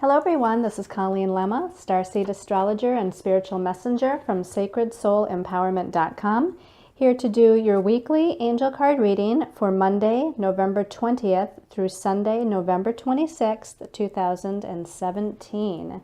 Hello everyone, this is Colleen Lemma, Starseed Astrologer and Spiritual Messenger from SacredSoulEmpowerment.com, here to do your weekly angel card reading for Monday, November 20th through Sunday, November 26th, 2017.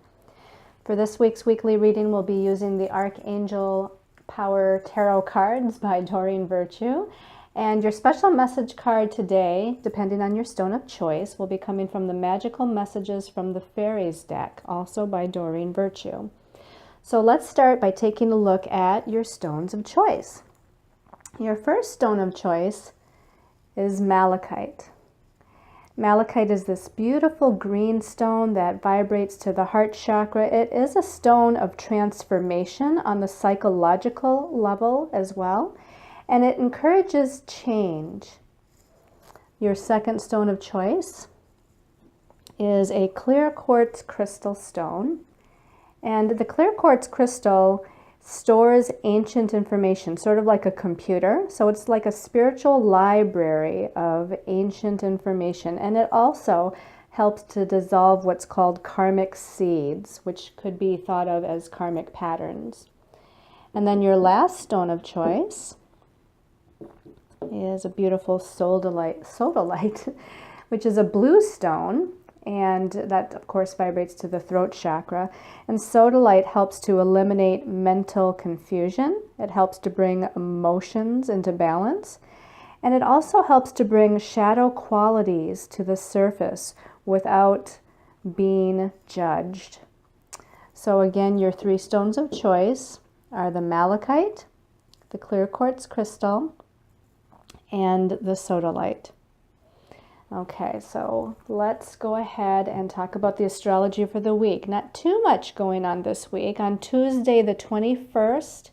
For this week's weekly reading, we'll be using the Archangel Power Tarot cards by Doreen Virtue. And your special message card today, depending on your stone of choice, will be coming from the Magical Messages from the Fairies deck, also by Doreen Virtue. So let's start by taking a look at your stones of choice. Your first stone of choice is malachite. Malachite is this beautiful green stone that vibrates to the heart chakra. It is a stone of transformation on the psychological level as well. And it encourages change. Your second stone of choice is a clear quartz crystal stone. And the clear quartz crystal stores ancient information, sort of like a computer. So it's like a spiritual library of ancient information. And it also helps to dissolve what's called karmic seeds, which could be thought of as karmic patterns. And then your last stone of choice is a beautiful sodalite, which is a blue stone, and that of course vibrates to the throat chakra. And sodalite helps to eliminate mental confusion. It helps to bring emotions into balance, and it also helps to bring shadow qualities to the surface without being judged. So again, your three stones of choice are the malachite, the clear quartz crystal, and the sodalite. Okay, so let's go ahead and talk about the astrology for the week. Not too much going on this week. On Tuesday, the 21st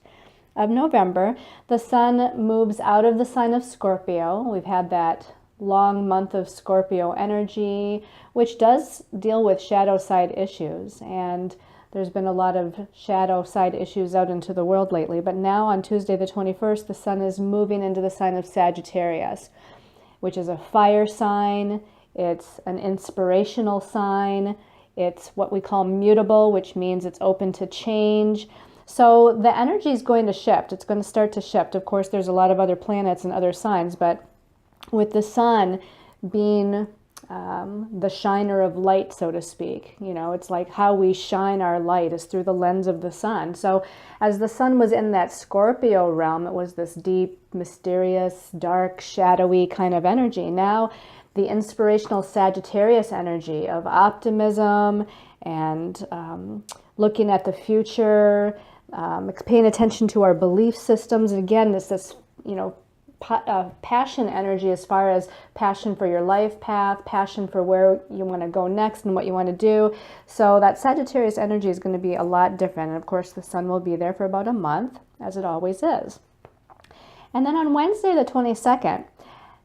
of November, the sun moves out of the sign of Scorpio. We've had that long month of Scorpio energy, which does deal with shadow side issues. And there's been a lot of shadow side issues out into the world lately. But now on Tuesday the 21st, the sun is moving into the sign of Sagittarius, which is a fire sign. It's an inspirational sign. It's what we call mutable, which means it's open to change. So the energy is going to shift. It's going to start to shift. Of course, there's a lot of other planets and other signs, but with the sun being the shiner of light, so to speak. You know, it's like how we shine our light is through the lens of the sun. So as the sun was in that Scorpio realm, it was this deep, mysterious, dark, shadowy kind of energy. Now the inspirational Sagittarius energy of optimism and looking at the future, paying attention to our belief systems. And again, this passion energy as far as passion for your life path, passion for where you want to go next and what you want to do. So that Sagittarius energy is going to be a lot different. And of course, the sun will be there for about a month, as it always is. And then on Wednesday, the 22nd,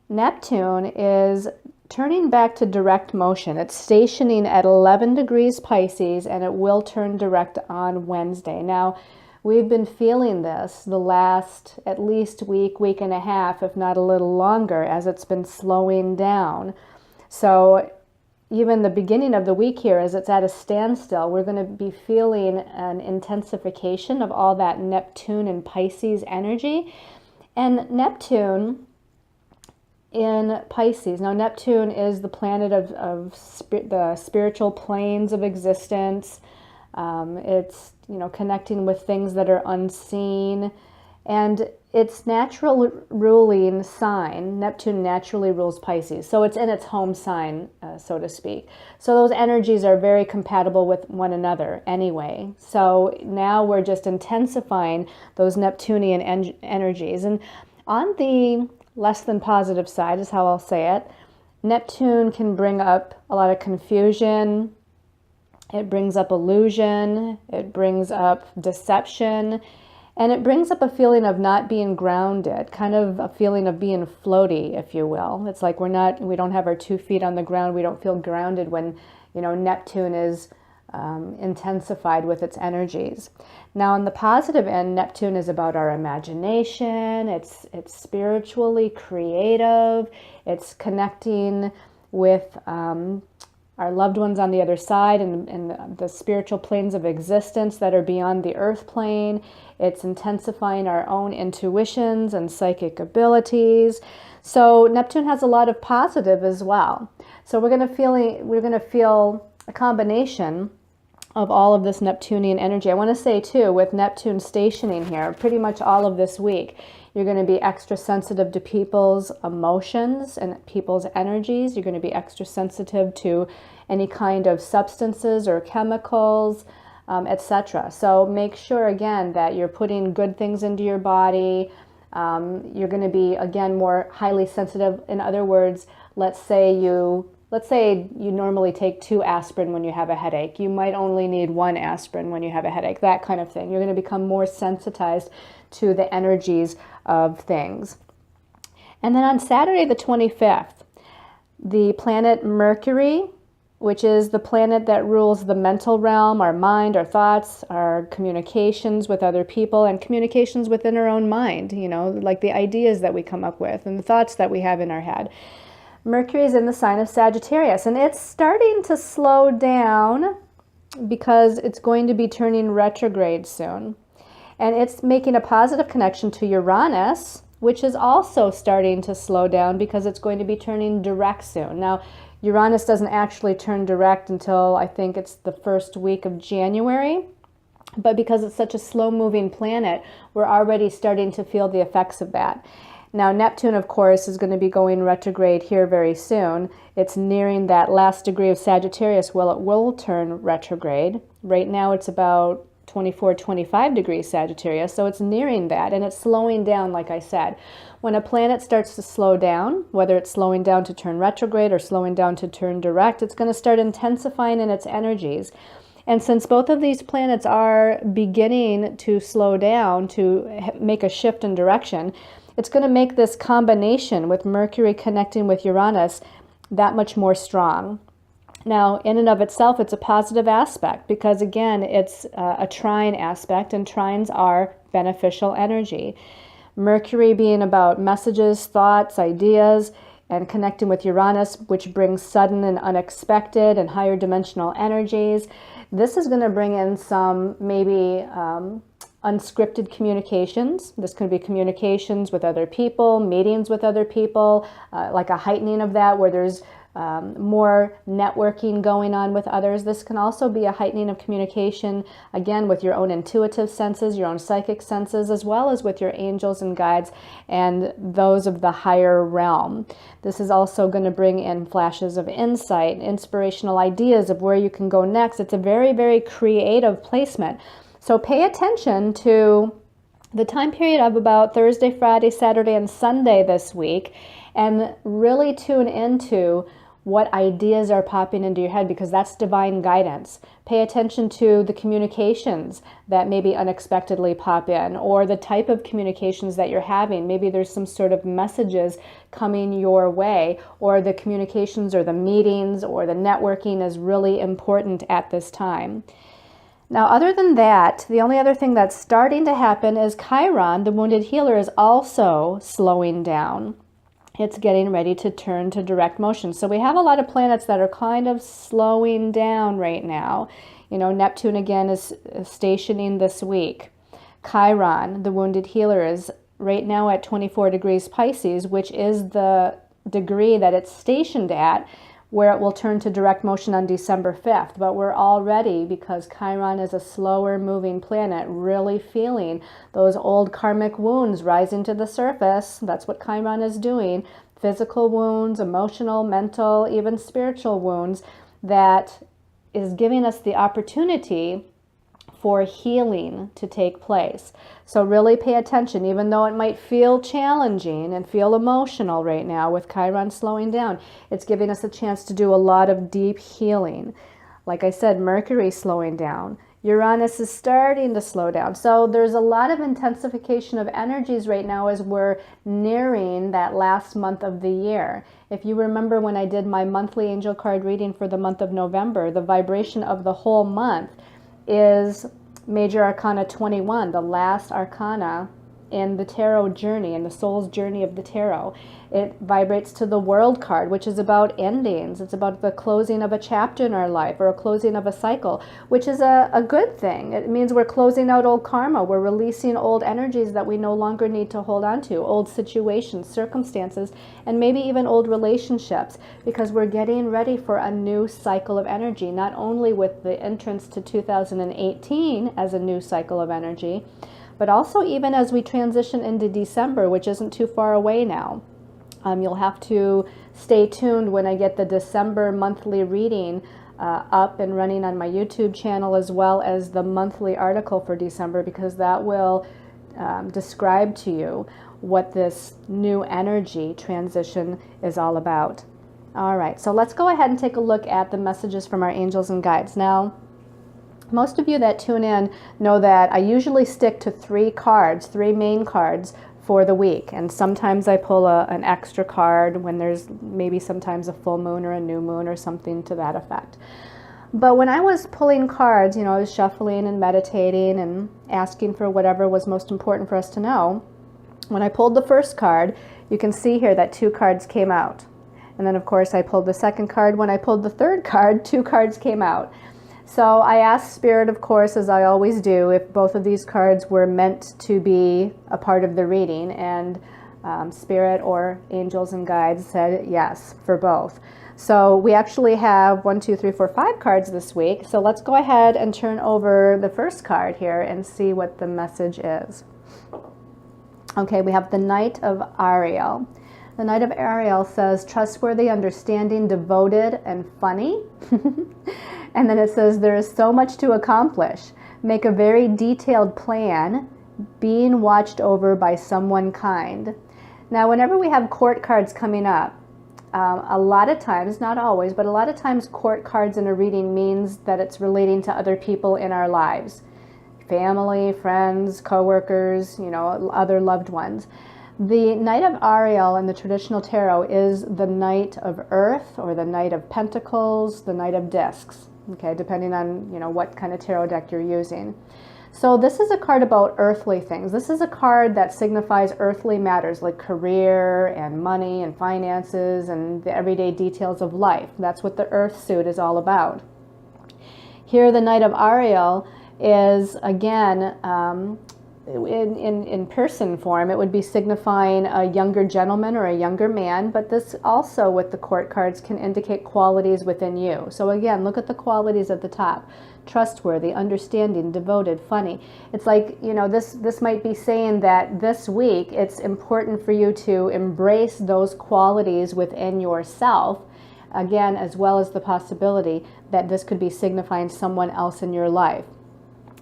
Neptune is turning back to direct motion. It's stationing at 11 degrees Pisces, and it will turn direct on Wednesday. Now, we've been feeling this the last at least week and a half, if not a little longer, as it's been slowing down. So even the beginning of the week here, as it's at a standstill, we're going to be feeling an intensification of all that Neptune and Pisces energy. And Neptune in Pisces. Now, Neptune is the planet of the spiritual planes of existence. It's, connecting with things that are unseen, and its natural ruling sign, Neptune naturally rules Pisces. So it's in its home sign, so to speak. So those energies are very compatible with one another anyway. So now we're just intensifying those Neptunian energies. And on the less than positive side is how I'll say it, Neptune can bring up a lot of confusion. It brings up illusion, it brings up deception, and it brings up a feeling of not being grounded, kind of a feeling of being floaty, if you will. It's like we don't have our 2 feet on the ground. We don't feel grounded when, Neptune is intensified with its energies. Now, on the positive end, Neptune is about our imagination. It's spiritually creative. It's connecting with our loved ones on the other side and the spiritual planes of existence that are beyond the earth plane. It's intensifying our own intuitions and psychic abilities. So Neptune has a lot of positive as well. So we're going to feel a combination of all of this Neptunian energy. I want to say too, with Neptune stationing here pretty much all of this week, you're going to be extra sensitive to people's emotions and people's energies. You're going to be extra sensitive to any kind of substances or chemicals, etc. So make sure again that you're putting good things into your body. You're going to be again more highly sensitive. In other words, let's say you normally take 2 aspirin when you have a headache. You might only need 1 aspirin when you have a headache, that kind of thing. You're going to become more sensitized to the energies of things. And then on Saturday the 25th, the planet Mercury, which is the planet that rules the mental realm, our mind, our thoughts, our communications with other people, and communications within our own mind, like the ideas that we come up with and the thoughts that we have in our head. Mercury is in the sign of Sagittarius, and it's starting to slow down because it's going to be turning retrograde soon. And it's making a positive connection to Uranus, which is also starting to slow down because it's going to be turning direct soon. Now, Uranus doesn't actually turn direct until I think it's the first week of January. But because it's such a slow-moving planet, we're already starting to feel the effects of that. Now, Neptune, of course, is going to be going retrograde here very soon. It's nearing that last degree of Sagittarius. Well, it will turn retrograde. Right now, it's about 24, 25 degrees Sagittarius, so it's nearing that, and it's slowing down, like I said. When a planet starts to slow down, whether it's slowing down to turn retrograde or slowing down to turn direct, it's going to start intensifying in its energies. And since both of these planets are beginning to slow down, to make a shift in direction, it's going to make this combination with Mercury connecting with Uranus that much more strong. Now, in and of itself, it's a positive aspect because, again, it's a trine aspect, and trines are beneficial energy. Mercury being about messages, thoughts, ideas, and connecting with Uranus, which brings sudden and unexpected and higher dimensional energies. This is going to bring in some maybe unscripted communications. This can be communications with other people, meetings with other people, like a heightening of that where there's more networking going on with others. This can also be a heightening of communication, again, with your own intuitive senses, your own psychic senses, as well as with your angels and guides and those of the higher realm. This is also going to bring in flashes of insight, inspirational ideas of where you can go next. It's a very, very creative placement. So pay attention to the time period of about Thursday, Friday, Saturday, and Sunday this week, and really tune into what ideas are popping into your head, because that's divine guidance. Pay attention to the communications that maybe unexpectedly pop in, or the type of communications that you're having. Maybe there's some sort of messages coming your way, or the communications or the meetings or the networking is really important at this time. Now, other than that, the only other thing that's starting to happen is Chiron, the wounded healer, is also slowing down. It's getting ready to turn to direct motion. So we have a lot of planets that are kind of slowing down right now. Neptune again is stationing this week. Chiron, the wounded healer, is right now at 24 degrees Pisces, which is the degree that it's stationed at, where it will turn to direct motion on December 5th. But we're already, because Chiron is a slower moving planet, really feeling those old karmic wounds rising to the surface. That's what Chiron is doing. Physical wounds, emotional, mental, even spiritual wounds, that is giving us the opportunity for healing to take place. So really pay attention, even though it might feel challenging and feel emotional right now with Chiron slowing down. It's giving us a chance to do a lot of deep healing. Like I said, Mercury slowing down. Uranus is starting to slow down. So there's a lot of intensification of energies right now as we're nearing that last month of the year. If you remember when I did my monthly angel card reading for the month of November, the vibration of the whole month is Major Arcana 21, the last arcana in the tarot journey, in the soul's journey of the tarot. It vibrates to the World card, which is about endings. It's about the closing of a chapter in our life, or a closing of a cycle, which is a good thing. It means we're closing out old karma. We're releasing old energies that we no longer need to hold on to, old situations, circumstances, and maybe even old relationships, because we're getting ready for a new cycle of energy, not only with the entrance to 2018 as a new cycle of energy, but also even as we transition into December, which isn't too far away now. You'll have to stay tuned when I get the December monthly reading up and running on my YouTube channel, as well as the monthly article for December, because that will describe to you what this new energy transition is all about. All right, so let's go ahead and take a look at the messages from our angels and guides. Now, most of you that tune in know that I usually stick to 3 cards, 3 main cards for the week, and sometimes I pull an extra card when there's maybe sometimes a full moon or a new moon or something to that effect. But when I was pulling cards, I was shuffling and meditating and asking for whatever was most important for us to know. When I pulled the first card, you can see here that 2 cards came out. And then of course I pulled the second card. When I pulled the third card, 2 cards came out. So I asked Spirit, of course, as I always do, if both of these cards were meant to be a part of the reading, and Spirit or angels and guides said yes for both. So we actually have 1, 2, 3, 4, 5 cards this week. So let's go ahead and turn over the first card here and see what the message is. Okay, we have the Knight of Ariel. The Knight of Ariel says, trustworthy, understanding, devoted, and funny. And then it says, there is so much to accomplish. Make a very detailed plan, being watched over by someone kind. Now, whenever we have court cards coming up, a lot of times, not always, but a lot of times court cards in a reading means that it's relating to other people in our lives. Family, friends, co-workers, other loved ones. The Knight of Ariel in the traditional tarot is the Knight of Earth, or the Knight of Pentacles, the Knight of Discs, okay, depending on, what kind of tarot deck you're using. So this is a card about earthly things. This is a card that signifies earthly matters like career and money and finances and the everyday details of life. That's what the Earth suit is all about. Here the Knight of Ariel is, again, in person form, it would be signifying a younger gentleman or a younger man, but this also with the court cards can indicate qualities within you. So again, look at the qualities at the top. Trustworthy, understanding, devoted, funny. It's like, this might be saying that this week it's important for you to embrace those qualities within yourself, again, as well as the possibility that this could be signifying someone else in your life.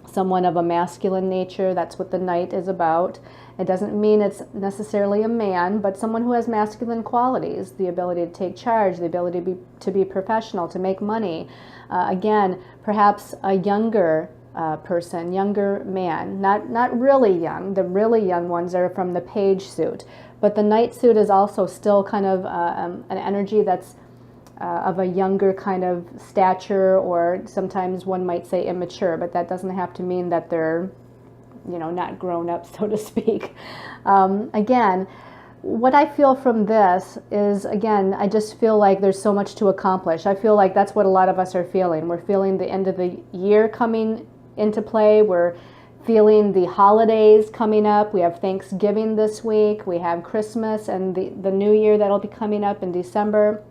Someone of a masculine nature, that's what the Knight is about. It doesn't mean it's necessarily a man, but someone who has masculine qualities, the ability to take charge, the ability to be professional, to make money. Again, perhaps a younger person, younger man, not really young. The really young ones are from the Page suit, but the Knight suit is also still kind of an energy that's of a younger kind of stature, or sometimes one might say immature, but that doesn't have to mean that they're, not grown up, so to speak. Again, what I feel from this is, again, I just feel like there's so much to accomplish. I feel like that's what a lot of us are feeling. We're feeling the end of the year coming into play. We're feeling the holidays coming up. We have Thanksgiving this week. We have Christmas and the New Year that'll be coming up in December.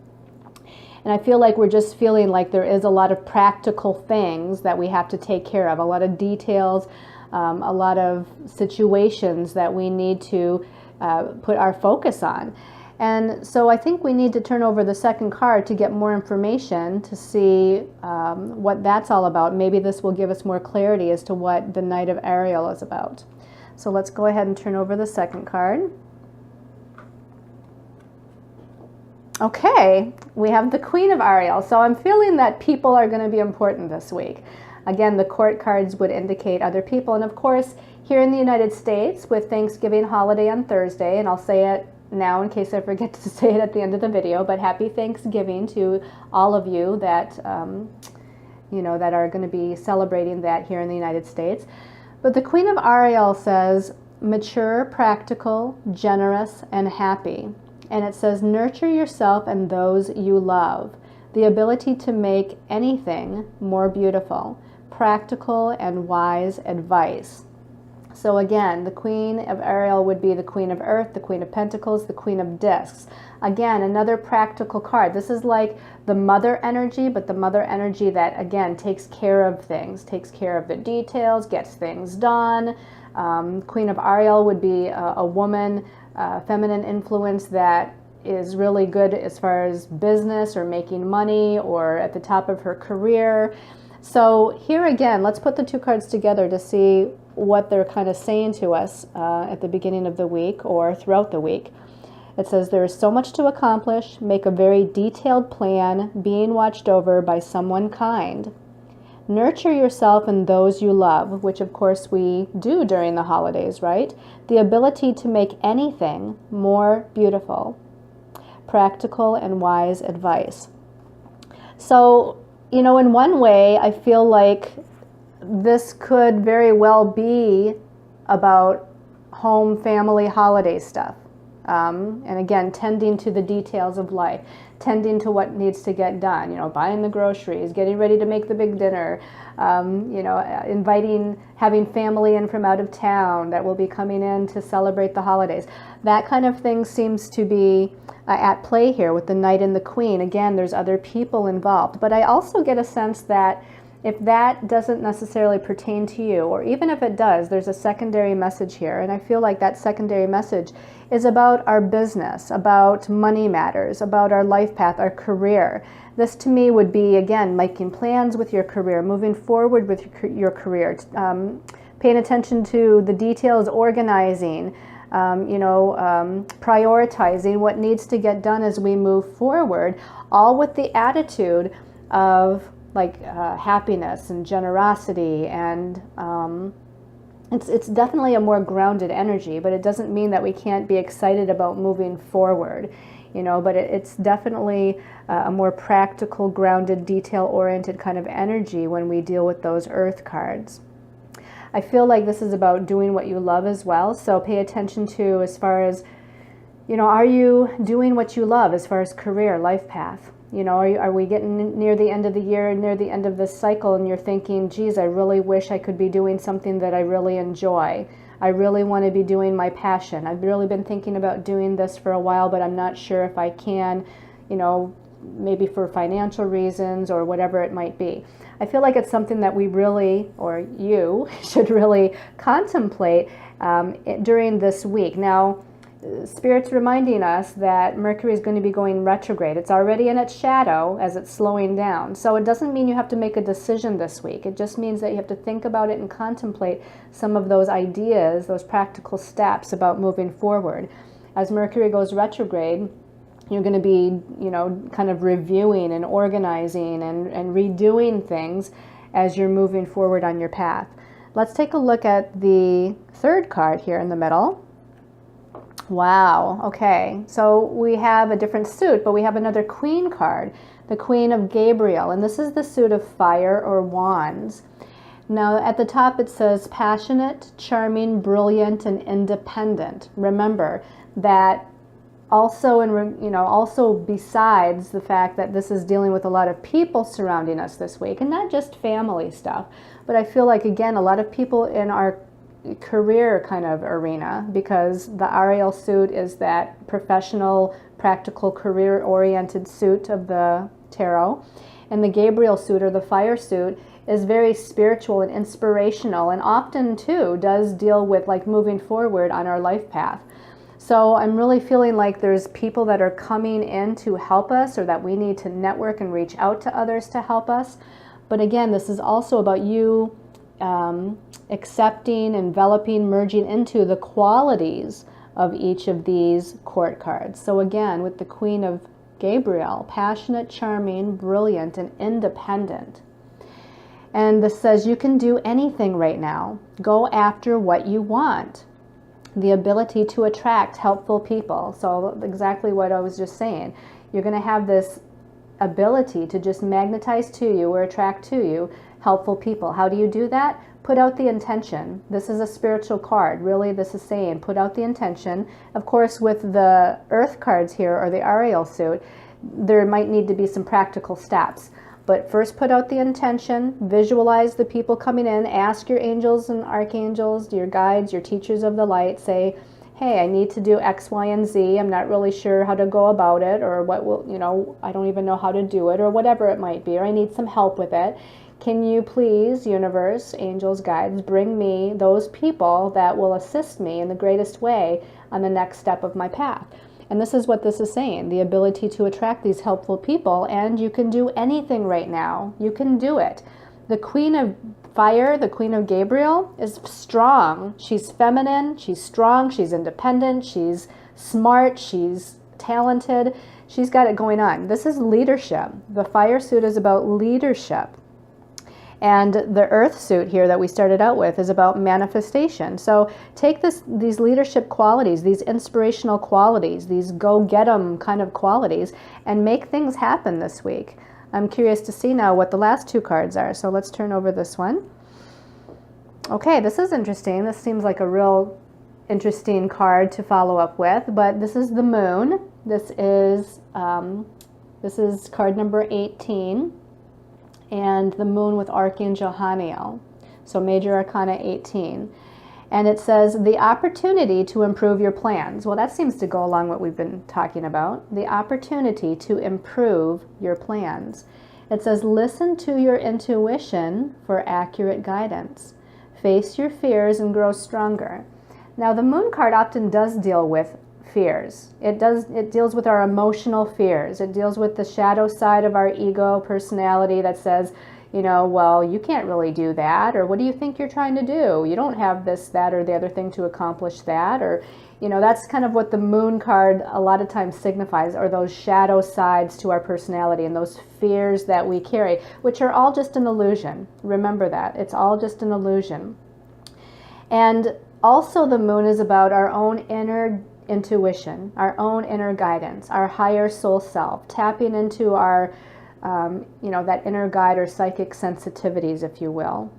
And I feel like we're just feeling like there is a lot of practical things that we have to take care of, a lot of details, a lot of situations that we need to put our focus on. And so I think we need to turn over the second card to get more information to see what that's all about. Maybe this will give us more clarity as to what the Knight of Ariel is about. So let's go ahead and turn over the second card. Okay, we have the Queen of Ariel. So I'm feeling that people are going to be important this week. Again, the court cards would indicate other people. And of course, here in the United States, with Thanksgiving holiday on Thursday, and I'll say it now in case I forget to say it at the end of the video, but happy Thanksgiving to all of you that, that are going to be celebrating that here in the United States. But the Queen of Ariel says, mature, practical, generous, and happy. And it says, nurture yourself and those you love. The ability to make anything more beautiful. Practical and wise advice. So again, the Queen of Ariel would be the Queen of Earth, the Queen of Pentacles, the Queen of Discs. Again, another practical card. This is like the mother energy, but the mother energy that, again, takes care of things, takes care of the details, gets things done. Queen of Ariel would be a woman, feminine influence that is really good as far as business or making money or at the top of her career. So here again, let's put the two cards together to see what they're kind of saying to us at the beginning of the week or throughout the week. It says there is so much to accomplish. Make a very detailed plan, being watched over by someone kind. Nurture yourself and those you love, which of course we do during the holidays, right? The ability to make anything more beautiful. Practical and wise advice. So, you know, in one way, I feel like this could very well be about home, family, holiday stuff. And again, tending to the details of life, tending to what needs to get done, you know, buying the groceries, getting ready to make the big dinner, you know, having family in from out of town that will be coming in to celebrate the holidays. That kind of thing seems to be at play here with the Knight and the Queen. Again, there's other people involved. But I also get a sense that if that doesn't necessarily pertain to you, or even if it does, there's a secondary message here. And I feel like that secondary message is about our business, about money matters, about our life path, our career. This to me would be, again, making plans with your career, moving forward with your career, paying attention to the details, organizing, prioritizing what needs to get done as we move forward, all with the attitude of happiness and generosity, and it's definitely a more grounded energy, but it doesn't mean that we can't be excited about moving forward, you know, but it's definitely a more practical, grounded, detail-oriented kind of energy when we deal with those earth cards. I feel like this is about doing what you love as well, so pay attention to, as far as, you know, are you doing what you love as far as career, life path? You know, are we getting near the end of the year, near the end of this cycle, and you're thinking, geez, I really wish I could be doing something that I really enjoy. I really want to be doing my passion. I've really been thinking about doing this for a while, but I'm not sure if I can, you know, maybe for financial reasons or whatever it might be. I feel like it's something that we really, or you, should really contemplate during this week. Now, Spirit's reminding us that Mercury is going to be going retrograde. It's already in its shadow as it's slowing down. So it doesn't mean you have to make a decision this week. It just means that you have to think about it and contemplate some of those ideas, those practical steps about moving forward. As Mercury goes retrograde, you're going to be, you know, kind of reviewing and organizing and redoing things as you're moving forward on your path. Let's take a look at the third card here in the middle. Wow, okay, so we have a different suit, but we have another Queen card, the Queen of Gabriel, and this is the suit of fire or wands. Now at the top it says passionate, charming, brilliant, and independent. Remember that also, also besides the fact that this is dealing with a lot of people surrounding us this week, and not just family stuff, but I feel like, again, a lot of people in our career kind of arena, because the Ariel suit is that professional, practical, career-oriented suit of the tarot, and the Gabriel suit, or the fire suit, is very spiritual and inspirational, and often too does deal with like moving forward on our life path. So I'm really feeling like there's people that are coming in to help us, or that we need to network and reach out to others to help us. But again, this is also about you accepting, enveloping, merging into the qualities of each of these court cards. So again, with the Queen of Gabriel, passionate, charming, brilliant, and independent. And this says you can do anything right now. Go after what you want. The ability to attract helpful people. So exactly what I was just saying. You're going to have this ability to just magnetize to you or attract to you helpful people. How do you do that? Put out the intention. This is a spiritual card. Really, this is saying put out the intention. Of course, with the earth cards here, or the Ariel suit, there might need to be some practical steps. But first put out the intention, visualize the people coming in, ask your angels and archangels, your guides, your teachers of the light, say, hey, I need to do X, Y, and Z. I'm not really sure how to go about it, or what will, I don't even know how to do it, or whatever it might be, or I need some help with it. Can you please, universe, angels, guides, bring me those people that will assist me in the greatest way on the next step of my path? And this is what this is saying, the ability to attract these helpful people, and you can do anything right now. You can do it. The Queen of Fire, the Queen of Gabriel, is strong. She's feminine, she's strong, she's independent, she's smart, she's talented. She's got it going on. This is leadership. The fire suit is about leadership. And the earth suit here that we started out with is about manifestation. So take these leadership qualities, these inspirational qualities, these go-get-em kind of qualities, and make things happen this week. I'm curious to see now what the last two cards are. So let's turn over this one. Okay, this is interesting. This seems like a real interesting card to follow up with, but this is the moon. This is card number 18. And the moon with Archangel Haniel, so Major Arcana 18. And it says, the opportunity to improve your plans. Well, that seems to go along what we've been talking about. The opportunity to improve your plans. It says, listen to your intuition for accurate guidance. Face your fears and grow stronger. Now, the moon card often does deal with fears. It deals with our emotional fears. It deals with the shadow side of our ego personality that says, well, you can't really do that, or what do you think you're trying to do? You don't have this, that, or the other thing to accomplish that, or that's kind of what the moon card a lot of times signifies, or those shadow sides to our personality and those fears that we carry, which are all just an illusion. Remember that. It's all just an illusion. And also the moon is about our own inner intuition, our own inner guidance, our higher soul self, tapping into our, that inner guide or psychic sensitivities, if you will.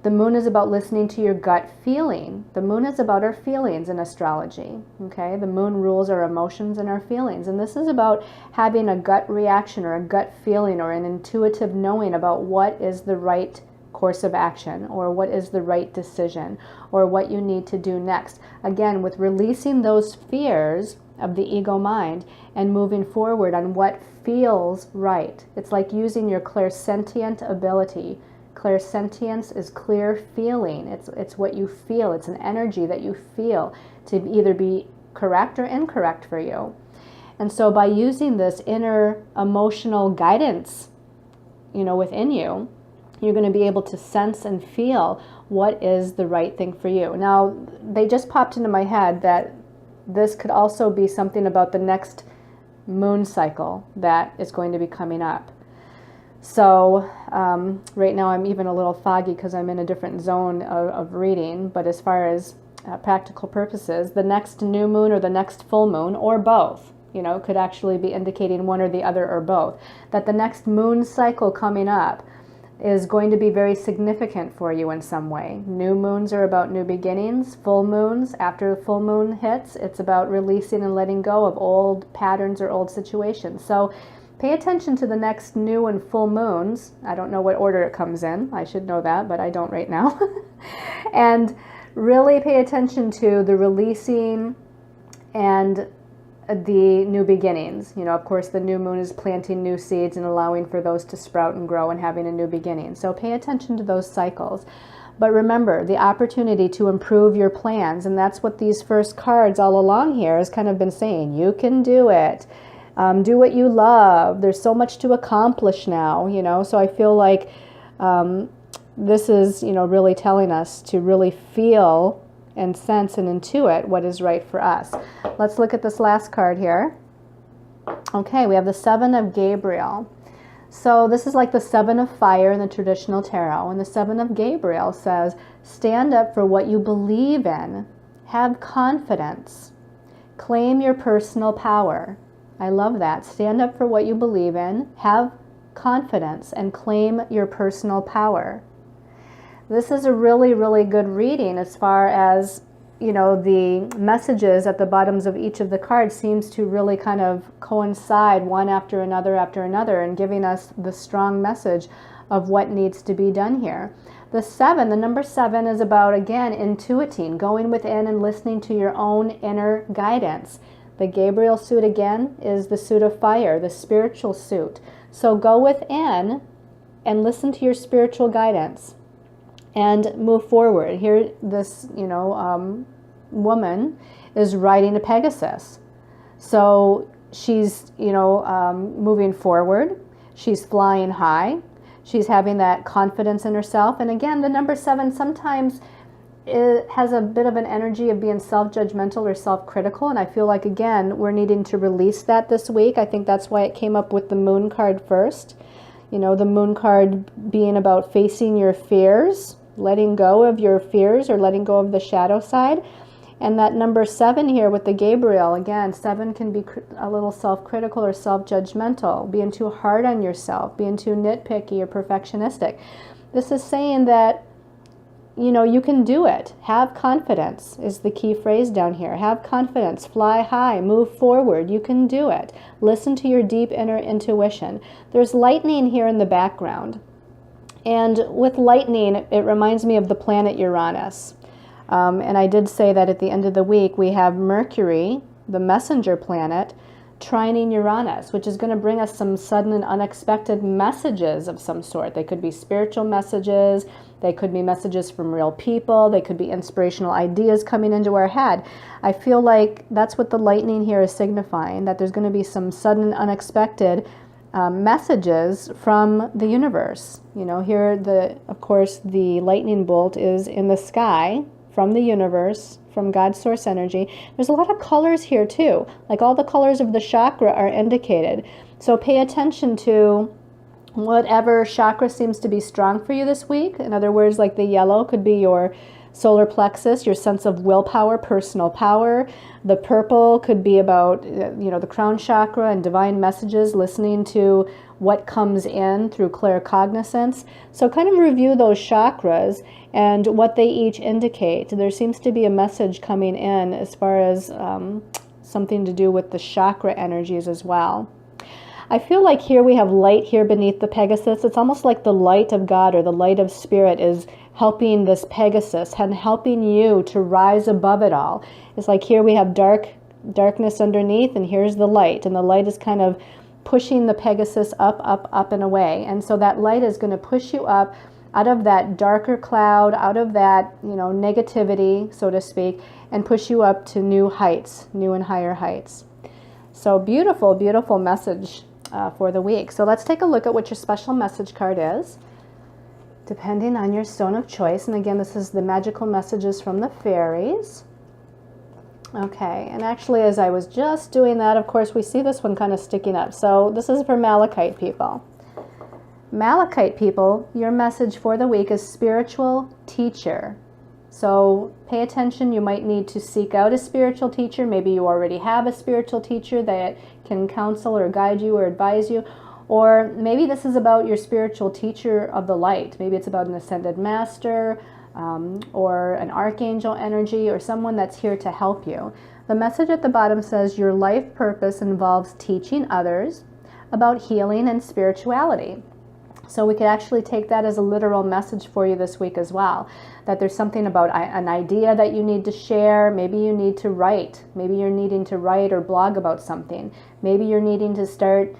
The moon is about listening to your gut feeling. The moon is about our feelings in astrology, okay? The moon rules our emotions and our feelings. And this is about having a gut reaction or a gut feeling or an intuitive knowing about what is the right course of action, or what is the right decision, or what you need to do next. Again, with releasing those fears of the ego mind and moving forward on what feels right. It's like using your clairsentient ability. Clairsentience is clear feeling. It's what you feel. It's an energy that you feel to either be correct or incorrect for you. And so by using this inner emotional guidance, within you, you're going to be able to sense and feel what is the right thing for you. Now, they just popped into my head that this could also be something about the next moon cycle that is going to be coming up. So right now I'm even a little foggy because I'm in a different zone of reading, but as far as practical purposes, the next new moon or the next full moon, or both, could actually be indicating one or the other or both, that the next moon cycle coming up is going to be very significant for you in some way. New moons are about new beginnings. Full moons, after the full moon hits, it's about releasing and letting go of old patterns or old situations. So pay attention to the next new and full moons. I don't know what order it comes in. I should know that, but I don't right now. And really pay attention to the releasing and the new beginnings. Of course, the new moon is planting new seeds and allowing for those to sprout and grow and having a new beginning. So pay attention to those cycles. But remember, the opportunity to improve your plans, and that's what these first cards all along here has kind of been saying. You can do it. Do what you love. There's so much to accomplish now, So I feel like this is, really telling us to really feel and sense and intuit what is right for us. Let's look at this last card here. Okay, we have the Seven of Gabriel. So this is like the Seven of Fire in the traditional tarot. And the Seven of Gabriel says, stand up for what you believe in. Have confidence. Claim your personal power. I love that. Stand up for what you believe in. Have confidence and claim your personal power. This is a really, really good reading as far as, you know, the messages at the bottoms of each of the cards seems to really kind of coincide one after another, and giving us the strong message of what needs to be done here. The number 7 is about, again, intuiting, going within and listening to your own inner guidance. The Gabriel suit, again, is the suit of fire, the spiritual suit. So go within and listen to your spiritual guidance and move forward. Here, this, woman is riding a Pegasus. So she's, moving forward. She's flying high. She's having that confidence in herself. And again, the number 7 sometimes it has a bit of an energy of being self-judgmental or self-critical. And I feel like, again, we're needing to release that this week. I think that's why it came up with the Moon card first. The Moon card being about facing your fears, letting go of your fears or letting go of the shadow side. And that number 7 here with the Gabriel, again, 7 can be a little self-critical or self-judgmental, being too hard on yourself, being too nitpicky or perfectionistic. This is saying that, you can do it. Have confidence is the key phrase down here. Have confidence, fly high, move forward. You can do it. Listen to your deep inner intuition. There's lightning here in the background. And with lightning, it reminds me of the planet Uranus. And I did say that at the end of the week, we have Mercury, the messenger planet, trining Uranus, which is going to bring us some sudden and unexpected messages of some sort. They could be spiritual messages. They could be messages from real people. They could be inspirational ideas coming into our head. I feel like that's what the lightning here is signifying, that there's going to be some sudden, unexpected messages from the universe. Here, of course, the lightning bolt is in the sky, from the universe, from God's source energy. There's a lot of colors here too. Like all the colors of the chakra are indicated. So pay attention to whatever chakra seems to be strong for you this week. In other words, like the yellow could be your solar plexus, your sense of willpower, personal power. The purple could be about, the crown chakra and divine messages, listening to what comes in through claircognizance. So kind of review those chakras and what they each indicate. There seems to be a message coming in as far as something to do with the chakra energies as well. I feel like here we have light here beneath the Pegasus. It's almost like the light of God or the light of Spirit is helping this Pegasus and helping you to rise above it all. It's like here we have darkness underneath, and here's the light. And the light is kind of pushing the Pegasus up and away. And so that light is going to push you up out of that darker cloud, out of that, negativity, so to speak, and push you up to new heights, new and higher heights. So beautiful, beautiful message for the week. So let's take a look at what your special message card is, depending on your stone of choice. And again, this is the magical messages from the fairies. Okay, and actually as I was just doing that, of course, we see this one kind of sticking up. So this is for Malachite people. Malachite people, your message for the week is spiritual teacher. So pay attention. You might need to seek out a spiritual teacher. Maybe you already have a spiritual teacher that can counsel or guide you or advise you. Or maybe this is about your spiritual teacher of the light. Maybe it's about an ascended master or an archangel energy or someone that's here to help you. The message at the bottom says your life purpose involves teaching others about healing and spirituality. So we could actually take that as a literal message for you this week as well, that there's something about an idea that you need to share. Maybe you need to write. Maybe you're needing to write or blog about something. Maybe you're needing to start,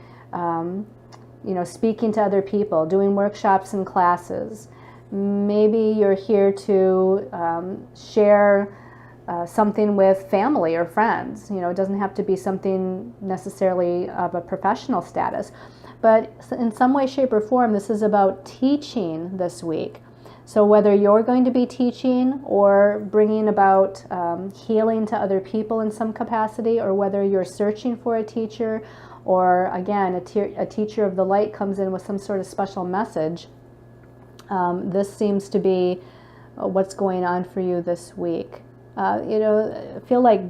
speaking to other people, doing workshops and classes. Maybe you're here to share something with family or friends. It doesn't have to be something necessarily of a professional status. But in some way, shape, or form, this is about teaching this week. So whether you're going to be teaching or bringing about healing to other people in some capacity, or whether you're searching for a teacher, or again, a teacher of the light comes in with some sort of special message, this seems to be what's going on for you this week. I feel like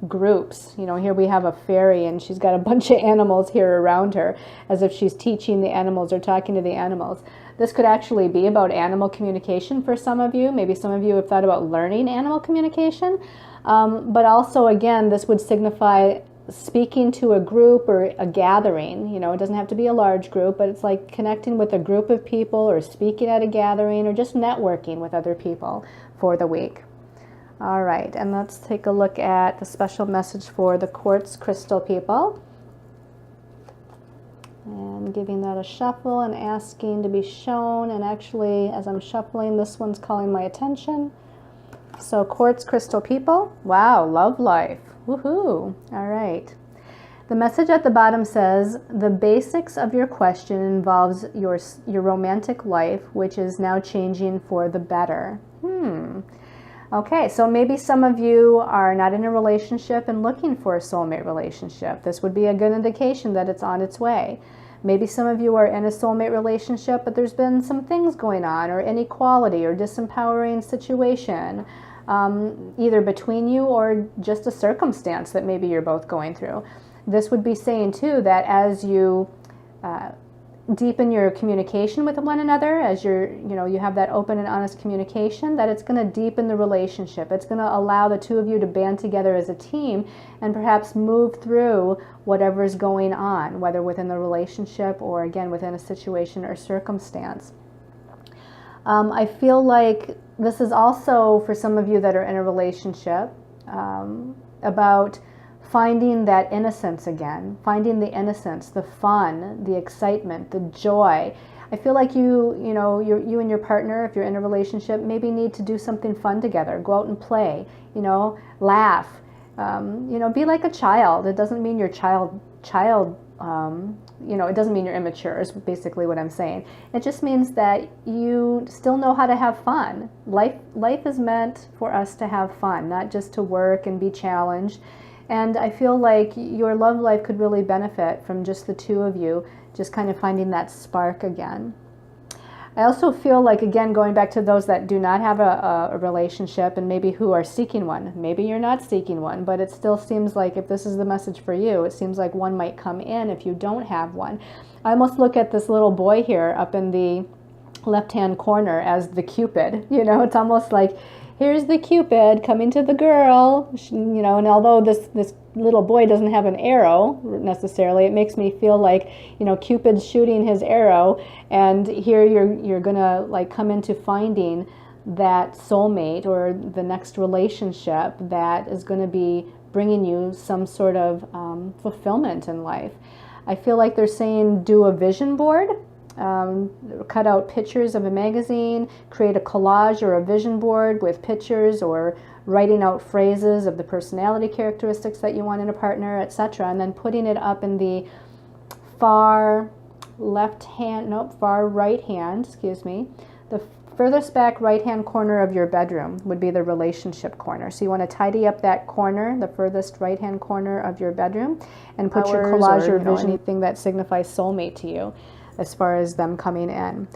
groups. You know, here we have a fairy and she's got a bunch of animals here around her, as if she's teaching the animals or talking to the animals. This could actually be about animal communication for some of you. Maybe some of you have thought about learning animal communication. But also, again, this would signify speaking to a group or a gathering. You know, it doesn't have to be a large group, but it's like connecting with a group of people or speaking at a gathering or just networking with other people for the week. All right, and let's take a look at the special message for the quartz crystal people. And giving that a shuffle and asking to be shown. And actually, as I'm shuffling, this one's calling my attention. So quartz crystal people, wow, love life. Woohoo. All right. The message at the bottom says, the basics of your question involves your romantic life, which is now changing for the better. Okay, so maybe some of you are not in a relationship and looking for a soulmate relationship. This would be a good indication that it's on its way. Maybe some of you are in a soulmate relationship, but there's been some things going on, or inequality or disempowering situation, either between you or just a circumstance that maybe you're both going through. This would be saying too that as you deepen your communication with one another, as you have that open and honest communication, that it's going to deepen the relationship. It's going to allow the two of you to band together as a team and perhaps move through whatever is going on, whether within the relationship or again within a situation or circumstance. I feel like this is also for some of you that are in a relationship about finding that innocence again, finding the innocence, the fun, the excitement, the joy. I feel like you and your partner, if you're in a relationship, maybe need to do something fun together. Go out and play, laugh, be like a child. It doesn't mean you're it doesn't mean you're immature is basically what I'm saying. It just means that you still know how to have fun. Life is meant for us to have fun, not just to work and be challenged. And I feel like your love life could really benefit from just the two of you, just kind of finding that spark again. I also feel like, again, going back to those that do not have a relationship and maybe who are seeking one. Maybe you're not seeking one, but it still seems like if this is the message for you, it seems like one might come in if you don't have one. I almost look at this little boy here up in the left-hand corner as the Cupid. It's almost like, here's the Cupid coming to the girl, and although this little boy doesn't have an arrow necessarily, it makes me feel like, Cupid's shooting his arrow, and here you're gonna like come into finding that soulmate or the next relationship that is going to be bringing you some sort of fulfillment in life. I feel like they're saying do a vision board. Cut out pictures of a magazine, create a collage or a vision board with pictures or writing out phrases of the personality characteristics that you want in a partner, etc., and then putting it up in the far right hand, the furthest back right hand corner of your bedroom would be the relationship corner. So you want to tidy up that corner, the furthest right hand corner of your bedroom, and put your collage or vision, anything that signifies soulmate to you, as far as them coming in.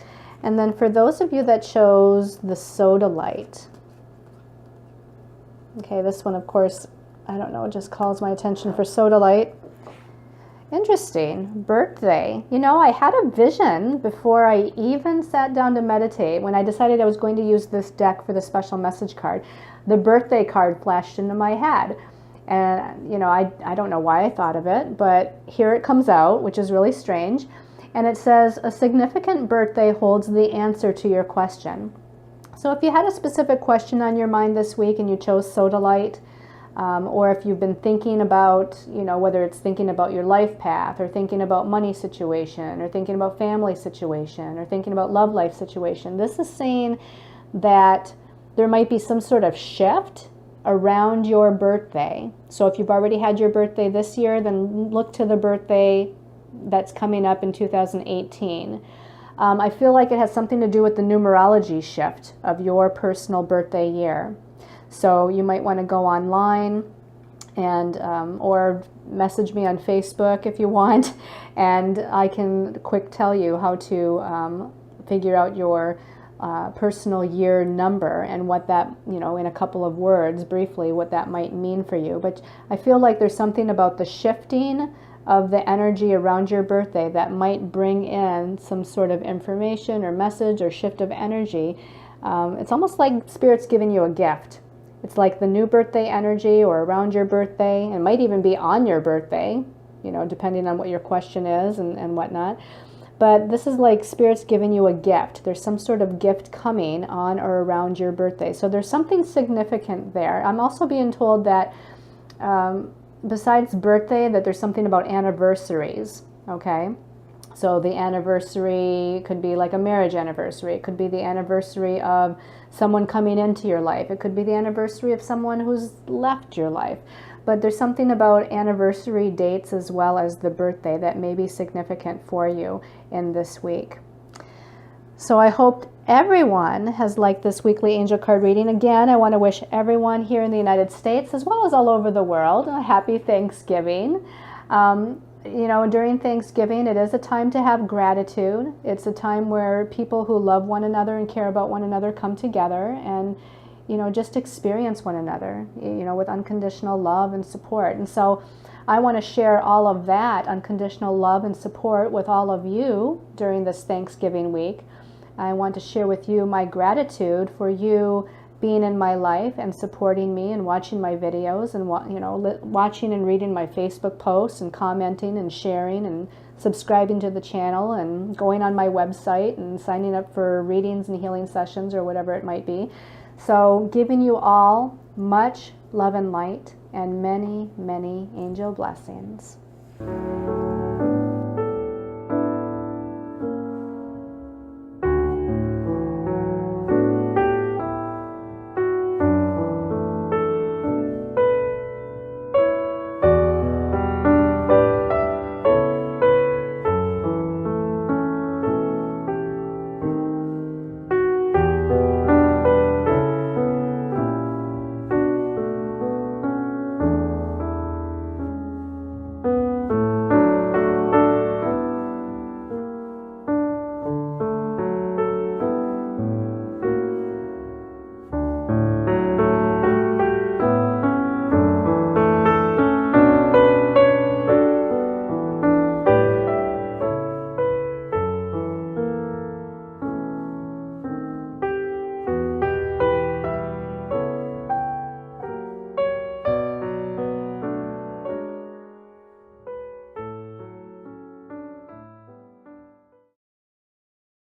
And then for those of you that chose the soda light, okay, this one, of course, I don't know, just calls my attention for soda light. Interesting. Birthday. I had a vision before I even sat down to meditate. When I decided I was going to use this deck for the special message card, the birthday card flashed into my head. And, I don't know why I thought of it, but here it comes out, which is really strange. And it says, a significant birthday holds the answer to your question. So if you had a specific question on your mind this week and you chose soda light, or if you've been thinking about, whether it's thinking about your life path or thinking about money situation or thinking about family situation or thinking about love life situation, this is saying that there might be some sort of shift around your birthday. So if you've already had your birthday this year, then look to the birthday that's coming up in 2018. I feel like it has something to do with the numerology shift of your personal birthday year. So you might want to go online and or message me on Facebook if you want, and I can quick tell you how to figure out your personal year number and what that, you know, in a couple of words, briefly, what that might mean for you. But I feel like there's something about the shifting of the energy around your birthday that might bring in some sort of information or message or shift of energy. It's almost like Spirit's giving you a gift. It's like the new birthday energy or around your birthday. It might even be on your birthday, you know, depending on what your question is and whatnot. But this is like Spirit's giving you a gift. There's some sort of gift coming on or around your birthday. So there's something significant there. I'm also being told that besides birthday, that there's something about anniversaries, okay? So the anniversary could be like a marriage anniversary. It could be the anniversary of someone coming into your life. It could be the anniversary of someone who's left your life. But there's something about anniversary dates as well as the birthday that may be significant for you in this week. So I hope everyone has liked this weekly angel card reading. Again, I want to wish everyone here in the United States as well as all over the world a happy Thanksgiving. You know, during Thanksgiving, it is a time to have gratitude. It's a time where people who love one another and care about one another come together and, you know, just experience one another, you know, with unconditional love and support. And so I want to share all of that unconditional love and support with all of you during this Thanksgiving week. I want to share with you my gratitude for you being in my life and supporting me and watching my videos and, you know, watching and reading my Facebook posts and commenting and sharing and subscribing to the channel and going on my website and signing up for readings and healing sessions or whatever it might be. So giving you all much love and light and many, many angel blessings.